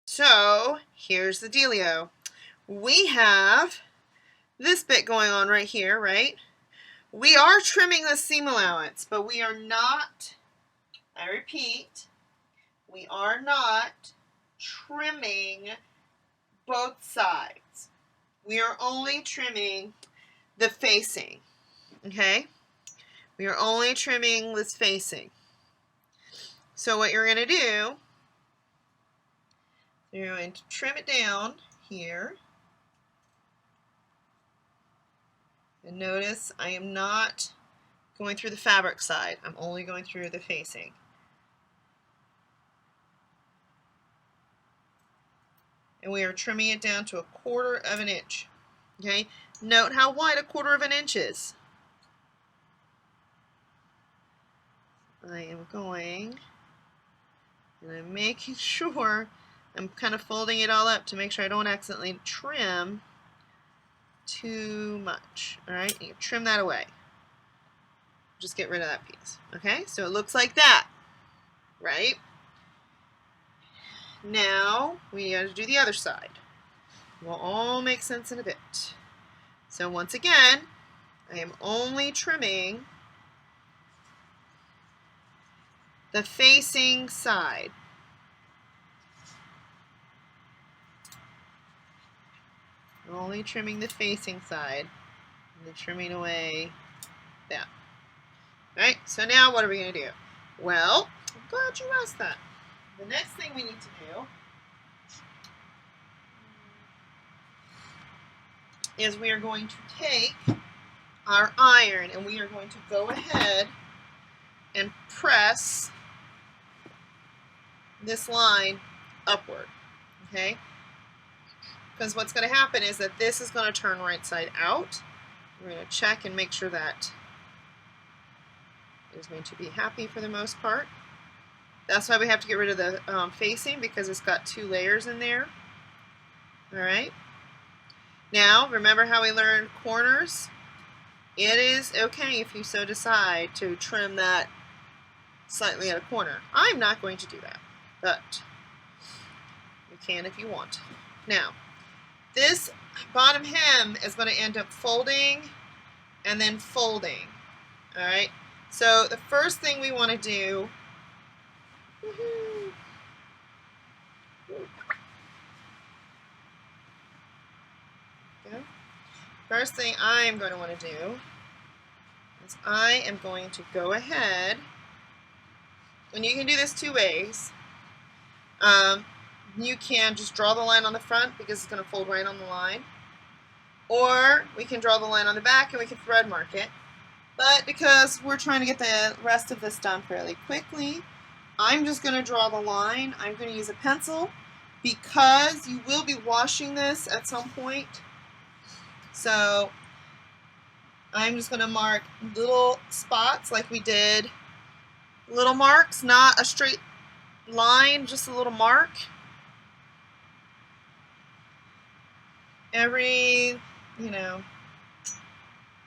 So here's the dealio. We have this bit going on right here, right? We are trimming the seam allowance, but we are not, I repeat, we are not trimming both sides. We are only trimming the facing, okay? We are only trimming this facing. So what you're going to do, you're going to trim it down here. And notice I am not going through the fabric side. I'm only going through the facing. And we are trimming it down to 1/4 of an inch. Okay? Note how wide 1/4 of an inch is. I am going and I'm making sure I'm kind of folding it all up to make sure I don't accidentally trim too much. Alright, you trim that away. Just get rid of that piece. Okay, so it looks like that, right? Now we got to do the other side. It will all make sense in a bit. So once again, I am only trimming the facing side. I'm only trimming the facing side and then trimming away that. Alright, so now what are we going to do? Well, I'm glad you asked that. The next thing we need to do is we are going to take our iron and we are going to go ahead and press this line upward, okay? Because what's going to happen is that this is going to turn right side out. We're going to check and make sure that it is going to be happy for the most part. That's why we have to get rid of the facing, because it's got 2 layers in there. Alright. Now, remember how we learned corners? It is okay if you so decide to trim that slightly at a corner. I'm not going to do that, but you can if you want. Now, this bottom hem is going to end up folding and then folding. Alright, so the first thing we want to do, first thing I am going to want to do is I am going to go ahead, and you can do this 2 ways. You can just draw the line on the front because it's going to fold right on the line, or we can draw the line on the back and we can thread mark it. But because we're trying to get the rest of this done fairly quickly, I'm just going to draw the line. I'm going to use a pencil because you will be washing this at some point. So I'm just going to mark little spots like we did. Little marks, not a straight line, just a little mark. Every,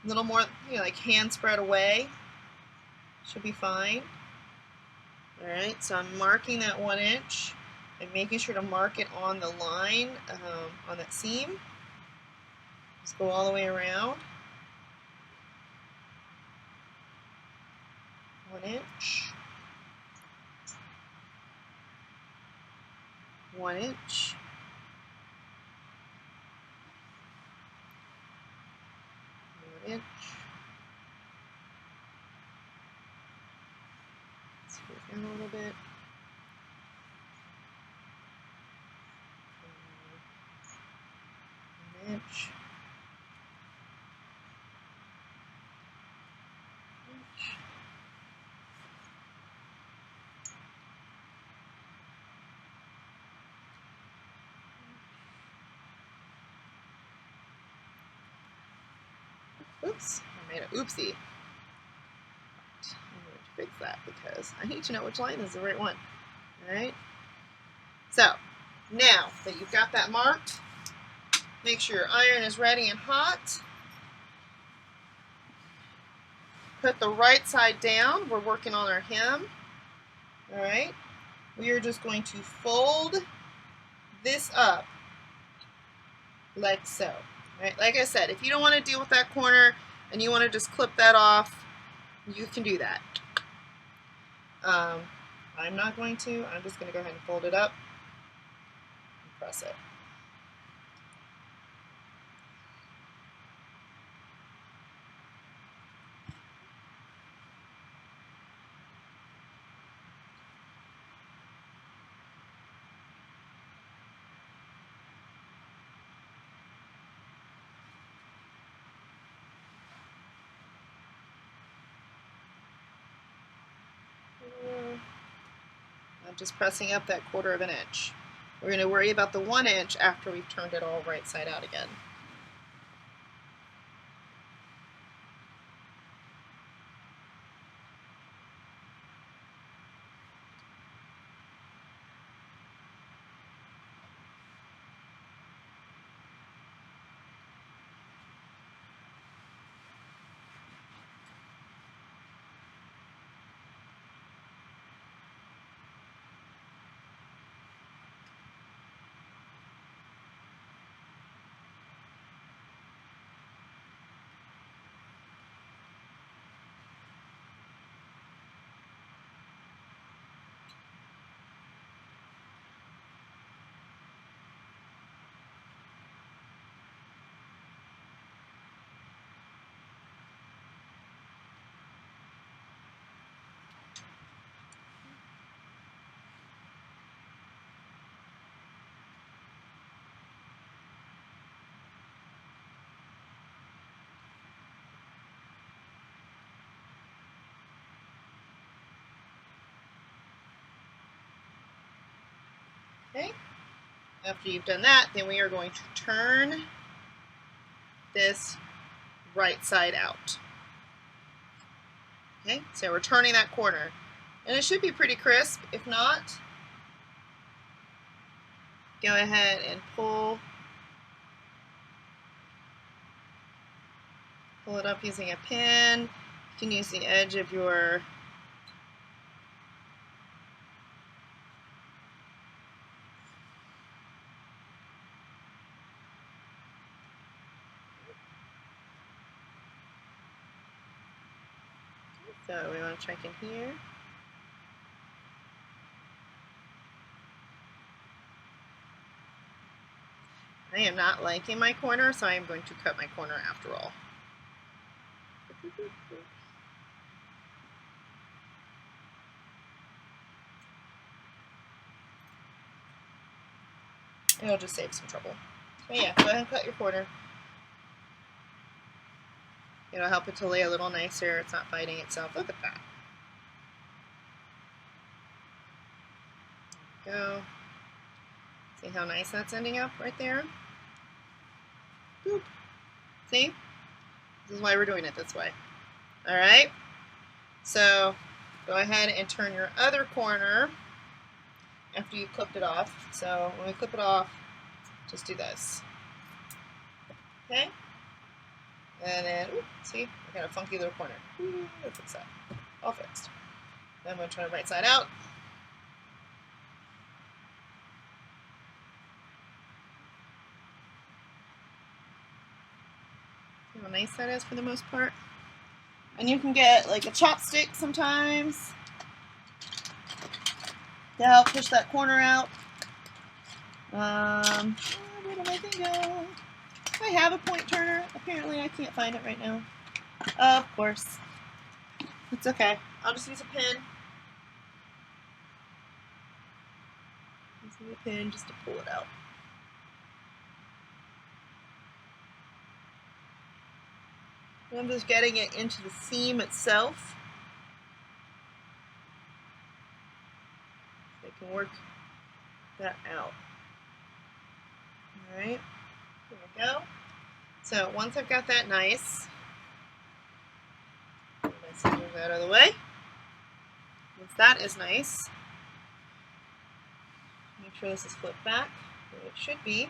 little more, like hand spread away should be fine. Alright, so I'm marking that 1 inch and making sure to mark it on the line, on that seam. Just go all the way around. 1 inch. 1 inch. 1 inch. Let's move down a little bit. 1 inch. Oops, I made an oopsie. I'm going to fix that because I need to know which line is the right one. Alright? So, now that you've got that marked, make sure your iron is ready and hot. Put the right side down. We're working on our hem. Alright? We are just going to fold this up like so. Right? Like I said, if you don't want to deal with that corner and you want to just clip that off, you can do that. I'm not going to. I'm just going to go ahead and fold it up and press it. I'm just pressing up that 1/4 of an inch. We're going to worry about the 1 inch after we've turned it all right side out again. Okay. After you've done that, then we are going to turn this right side out. Okay, so we're turning that corner. And it should be pretty crisp. If not, go ahead and pull it up using a pin. You can use the edge of your so we want to check in here. I am not liking my corner, so I am going to cut my corner after all. It'll just save some trouble. But yeah, go ahead and cut your corner. It'll help it to lay a little nicer. It's not fighting itself. Look at that. There we go. See how nice that's ending up right there? Boop. See? This is why we're doing it this way. Alright? So, go ahead and turn your other corner after you clipped it off. So, when we clip it off, just do this. Okay? And then, ooh, see? We got a funky little corner. Ooh, let's fix that. All fixed. Then I'm going to turn it right side out. See how nice that is for the most part? And you can get like a chopstick sometimes to help push that corner out. Where did my thing go? I have a point turner. Apparently I can't find it right now. Of course. It's okay. I'll just use a pin. Use a pin just to pull it out. I'm just getting it into the seam itself. So I can work that out. Alright, there we go. So once I've got that nice, move my scissors out of the way. Once that is nice, make sure this is flipped back, it should be.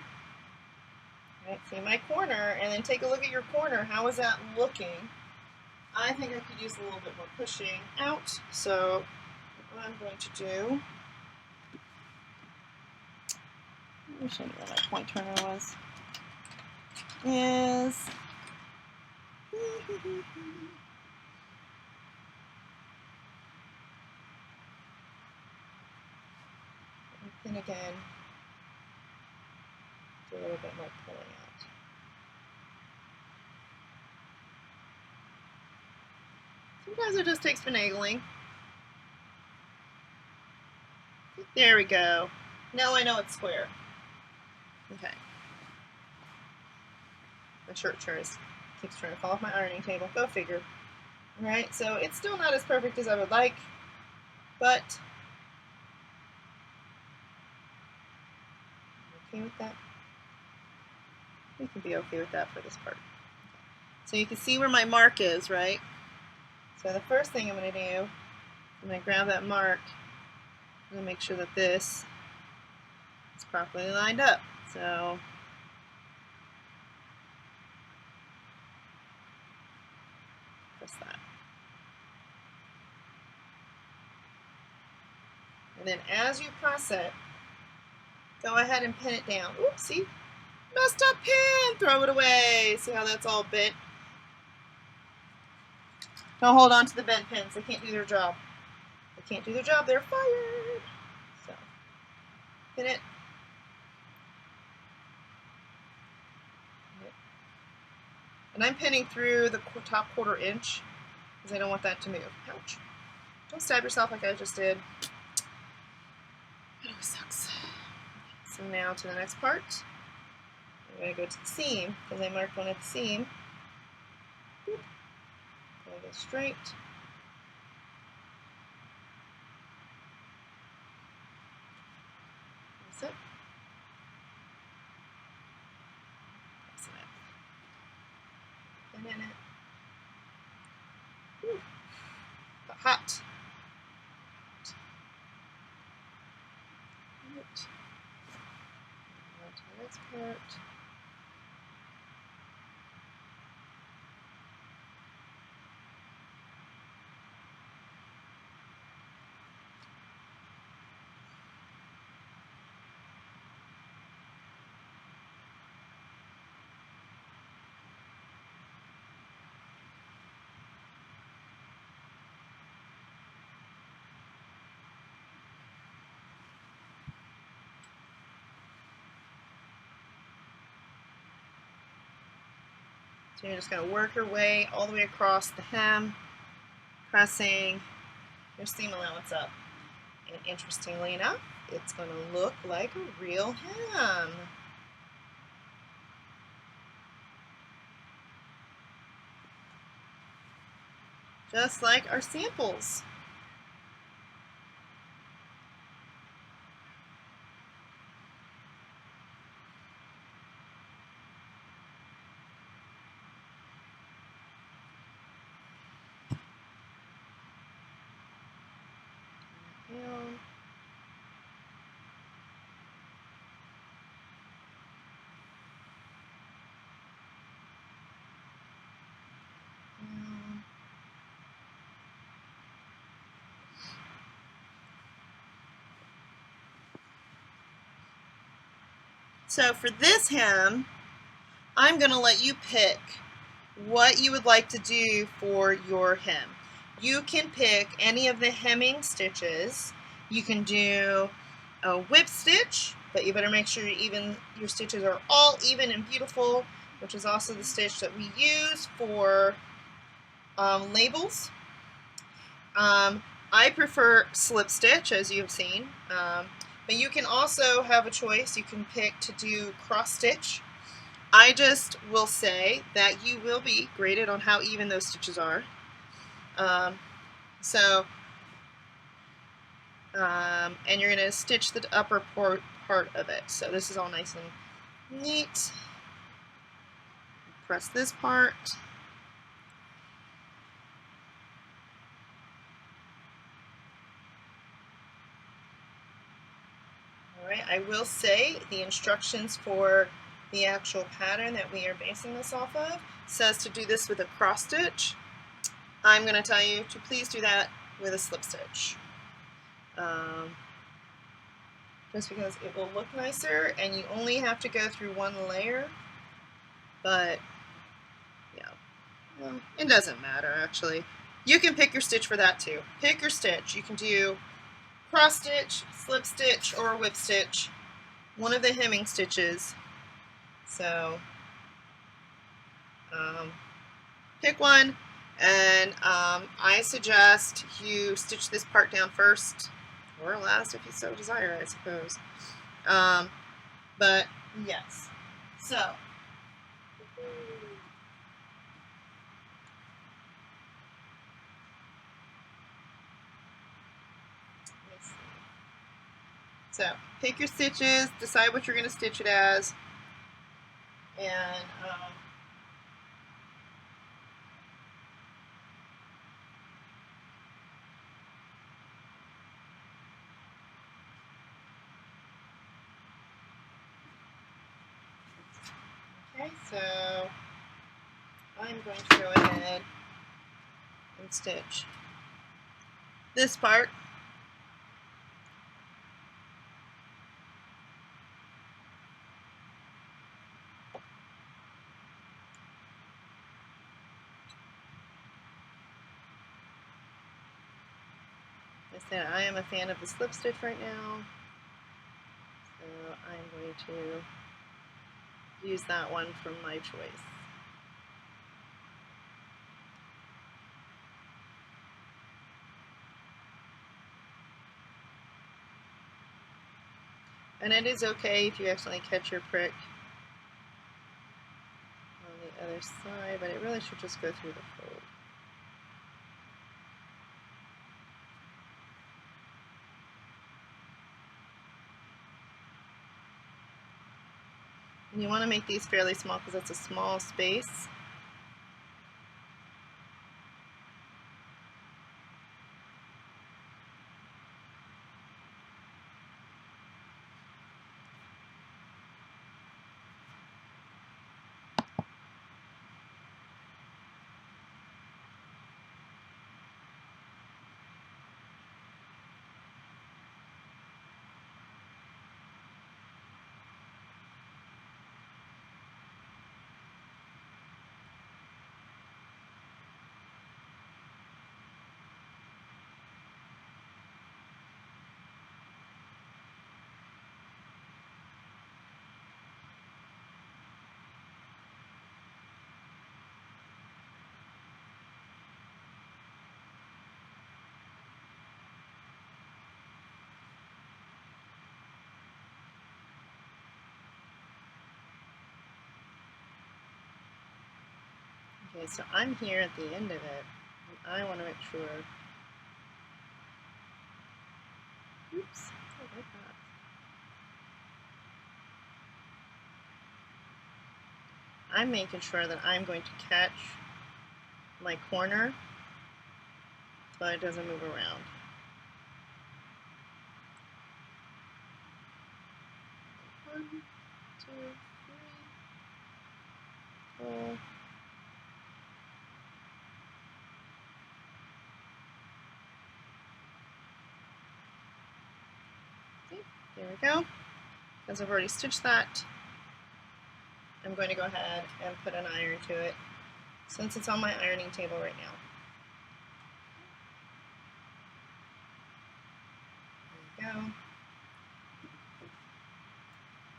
Right, see my corner, and then take a look at your corner. How is that looking? I think I could use a little bit more pushing out, so what I'm going to do, Let me show you where my point turner was. Is and again, do a little bit more pulling out. Sometimes it just takes finagling. There we go. Now I know it's square. Okay. My shirt keeps trying to fall off my ironing table. Go figure. Alright, so it's still not as perfect as I would like, but I'm okay with that. We can be okay with that for this part. So you can see where my mark is, right? So the first thing I'm going to do, I'm going to grab that mark. I'm going to make sure that this is properly lined up. So press that. And then as you press it, go ahead and pin it down. Oops, see? Messed up pin! Throw it away. See how that's all bent? Don't hold on to the bent pins. They can't do their job. They can't do their job. They're fired. So, pin it. And I'm pinning through the top 1/4 inch because I don't want that to move. Ouch. Don't stab yourself like I just did. It always sucks. So now to the next part. I'm going to go to the seam because I marked one at the seam. Boop. Go straight. That's it. Press it. Pin in it. Ooh. Hot. Right. On to the next part. So you're just going to work your way all the way across the hem, pressing your seam allowance up. And interestingly enough, it's going to look like a real hem. Just like our samples. Down. Down. So for this hem, I'm going to let you pick what you would like to do for your hem. You can pick any of the hemming stitches. You can do a whip stitch, but you better make sure your stitches are all even and beautiful, which is also the stitch that we use for labels. I prefer slip stitch, as you've seen, but you can also have a choice. You can pick to do cross stitch. I just will say that you will be graded on how even those stitches are. And you're going to stitch the upper part of it. So this is all nice and neat. Press this part. Alright, I will say the instructions for the actual pattern that we are basing this off of says to do this with a cross stitch. I'm going to tell you to please do that with a slip stitch. just because it will look nicer and you only have to go through one layer. But yeah, well, it doesn't matter actually. You can pick your stitch for that too. Pick your stitch. You can do cross stitch, slip stitch, or whip stitch. One of the hemming stitches. So pick one, and I suggest you stitch this part down first, or last if you so desire, I suppose. But yes, so pick your stitches, decide what you're going to stitch it as, and okay, so I'm going to go ahead and stitch this part. I said I am a fan of the slip stitch right now, so I'm going to use that one from my choice. And it is okay if you accidentally catch your prick on the other side, but it really should just go through the fold. And you want to make these fairly small because it's a small space. Okay, so I'm here at the end of it, and I want to make sure. Oops, I like that. I'm making sure that I'm going to catch my corner so it doesn't move around. One, two, three, four. Okay, there we go. Because I've already stitched that, I'm going to go ahead and put an iron to it since it's on my ironing table right now. There we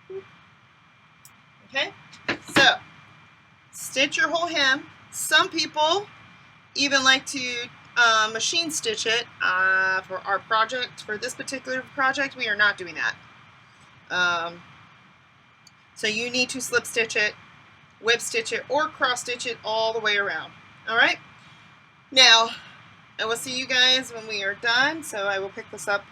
go. Okay, so stitch your whole hem. Some people even like to machine stitch it. For our project, for this particular project, we are not doing that. So you need to slip stitch it, whip stitch it, or cross stitch it all the way around. All right. Now, I will see you guys when we are done. So I will pick this up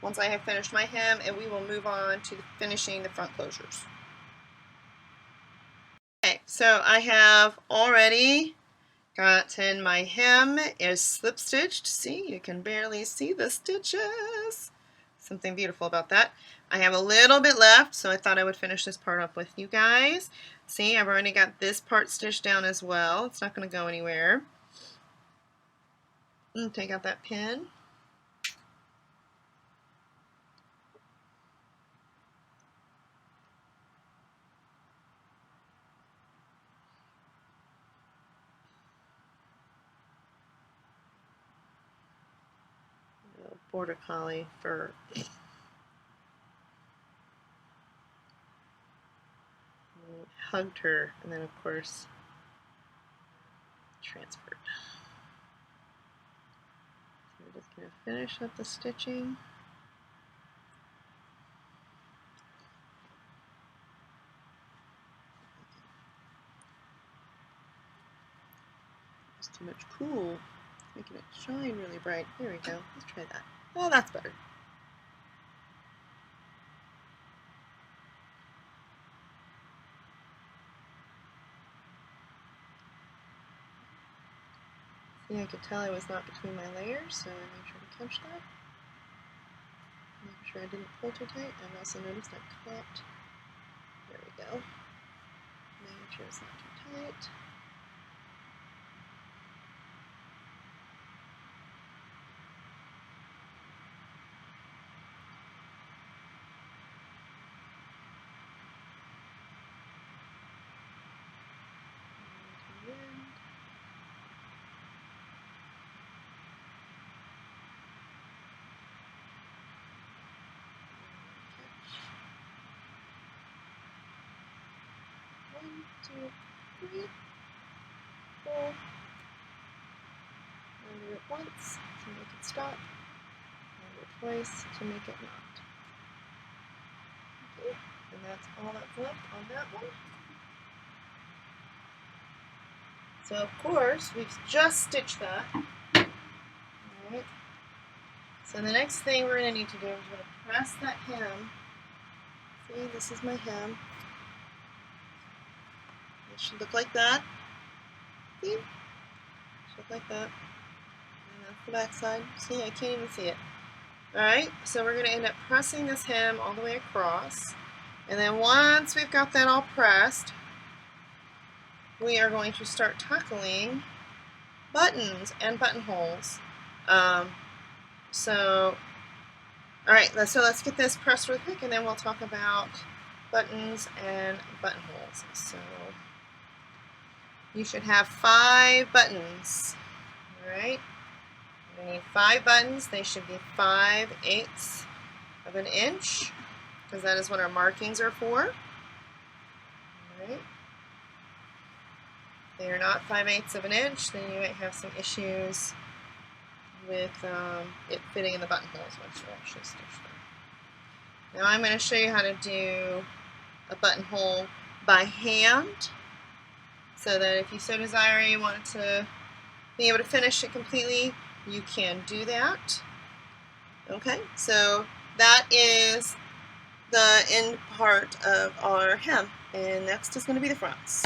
once I have finished my hem, and we will move on to finishing the front closures. Okay, so I have already gotten my hem is slip stitched. See, you can barely see the stitches. Something beautiful about that. I have a little bit left, so I thought I would finish this part up with you guys. See, I've already got this part stitched down as well. It's not going to go anywhere. Take out that pin. Border Collie fur. Hugged her, and then of course transferred. So we're just going to finish up the stitching. It's too much cool. Making it shine really bright. There we go. Let's try that. Oh, that's better. See, I could tell I was not between my layers, so I made sure to catch that. Make sure I didn't pull too tight. I've also noticed I caught. There we go. Making sure it's not too tight. One, two, three, pull. Undo it once to make it stop. Undo it twice to make it not. Okay, and that's all that's left on that one. So of course we've just stitched that. Alright. So the next thing we're going to need to do is we're going to press that hem. See, this is my hem. It should look like that. See? It should look like that. And that's the back side. See, I can't even see it. Alright, so we're going to end up pressing this hem all the way across. And then once we've got that all pressed, we are going to start tackling buttons and buttonholes. Alright, so let's get this pressed real quick and then we'll talk about buttons and buttonholes. So you should have 5 buttons. Alright, we need 5 buttons. They should be 5/8 of an inch because that is what our markings are for. Alright. If they are not 5/8 of an inch, then you might have some issues with it fitting in the buttonholes once you actually stitch them. Now I'm going to show you how to do a buttonhole by hand, so that if you so desire you want to be able to finish it completely, you can do that. Okay, so that is the end part of our hem, and next is going to be the fronts.